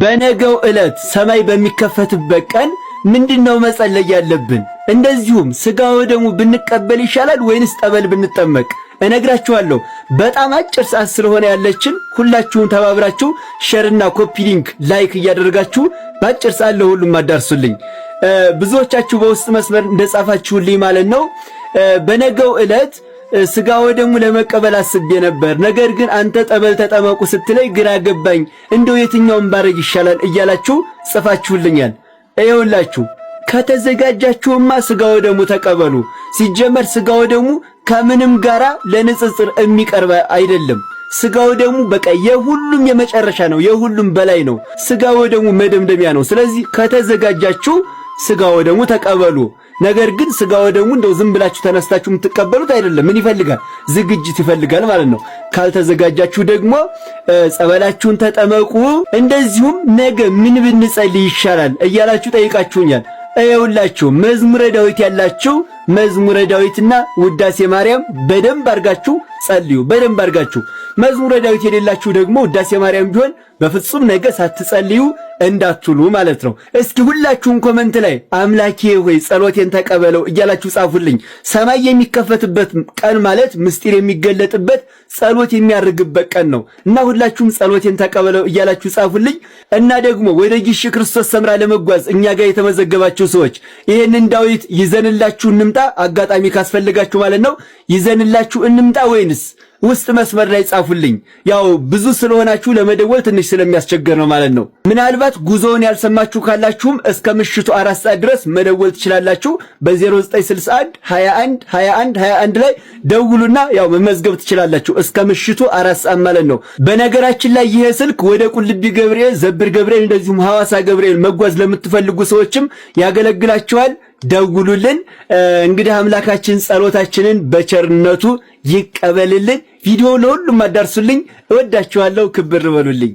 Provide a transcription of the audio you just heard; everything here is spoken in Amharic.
በነገው ዕለት ሰማይ በሚከፈትበት ቀን ምንድነው መጸለይ ያለብን? እንደዚሁም ስጋ ወደሙ ብንቀበል ይሻላል ወይንስ ጠበል ብንጠመቅ? እነግራችኋለሁ። በጣም አጭር ሰዓት ስለሆነ ያለችን ሁላችሁም ተባብራችሁ ሼርና ኮፒ ሊንክ ላይክ እያደረጋችሁ በአጭር ሰዓት ለሁሉም አዳርሱልኝ። ብዙዎቻችሁ በውስጥ መስመር እንደጻፋችሁልኝ ማለት ነው በነገው ዕለት ስጋ ወደሙ ለመቀበል አስቤ ነበር፣ ነገር ግን አንተ ጠበል ተጠመቁ ስትለይ ግራ ገባኝ፣ እንደው የትኛውን ባረግ ይሻላል እያላችሁ ጽፋችሁልኛል። ይኸውላችሁ ከተዘጋጃችሁማ ስጋ ወደሙ ተቀበሉ። ሲጀመር ስጋ ወደሙ ከምንም ጋራ ለንጽጽር የሚቀርብ አይደለም። ስጋ ወደሙ በቃ የሁሉም የመጨረሻ ነው፣ የሁሉም በላይ ነው። ስጋ ወደሙ መደምደሚያ ነው። ስለዚህ ከተዘጋጃችሁ ስጋ ወደሙ ተቀበሉ። ነገር ግን ስጋ ወደሙ እንደው ዝም ብላችሁ ተነስታችሁ የምትቀበሉት አይደለም። ምን ይፈልጋል? ዝግጅት ይፈልጋል ማለት ነው። ካልተዘጋጃችሁ ደግሞ ጸበላችሁን ተጠመቁ። እንደዚሁም ነገ ምን ብንጸልይ ይሻላል እያላችሁ ጠይቃችሁኛል። ይኸውላችሁ መዝሙረ ዳዊት ያላችሁ መዝሙረ ዳዊትና ውዳሴ ማርያም በደንብ አርጋችሁ ጸልዩ። በደንብ አርጋችሁ። መዝሙረ ዳዊት የሌላችሁ ደግሞ ውዳሴ ማርያም ቢሆን በፍጹም ነገ ሳትጸልዩ እንዳትሉ ማለት ነው። እስኪ ሁላችሁም ኮመንት ላይ አምላኬ ሆይ ጸሎቴን ተቀበለው እያላችሁ ጻፉልኝ። ሰማይ የሚከፈትበት ቀን ማለት ምስጢር የሚገለጥበት ጸሎት የሚያርግበት ቀን ነው እና ሁላችሁም ጸሎቴን ተቀበለው እያላችሁ ጻፉልኝ። እና ደግሞ ወደ ጊሽ ክርስቶስ ሰምራ ለመጓዝ እኛ ጋር የተመዘገባችሁ ሰዎች ይሄንን ዳዊት ይዘንላችሁ እንምጣ፣ አጋጣሚ ካስፈልጋችሁ ማለት ነው። ይዘንላችሁ እንምጣ ወይንስ ውስጥ መስመር ላይ ጻፉልኝ። ያው ብዙ ስለሆናችሁ ለመደወል ትንሽ ስለሚያስቸግር ነው ማለት ነው። ምናልባት ጉዞውን ያልሰማችሁ ካላችሁም እስከ ምሽቱ 4 ሰዓት ድረስ መደወል ትችላላችሁ። በ0961 21 21 21 ላይ ደውሉና ያው መመዝገብ ትችላላችሁ እስከ ምሽቱ 4 ሰዓት ማለት ነው። በነገራችን ላይ ይሄ ስልክ ወደ ቁልቢ ገብርኤል፣ ዘብር ገብርኤል እንደዚሁም ሐዋሳ ገብርኤል መጓዝ ለምትፈልጉ ሰዎችም ያገለግላችኋል። ደውሉልን። እንግዲህ አምላካችን ጸሎታችንን በቸርነቱ ይቀበልልን። ቪዲዮ ለሁሉም አዳርሱልኝ። እወዳችኋለሁ። ክብር በሉልኝ።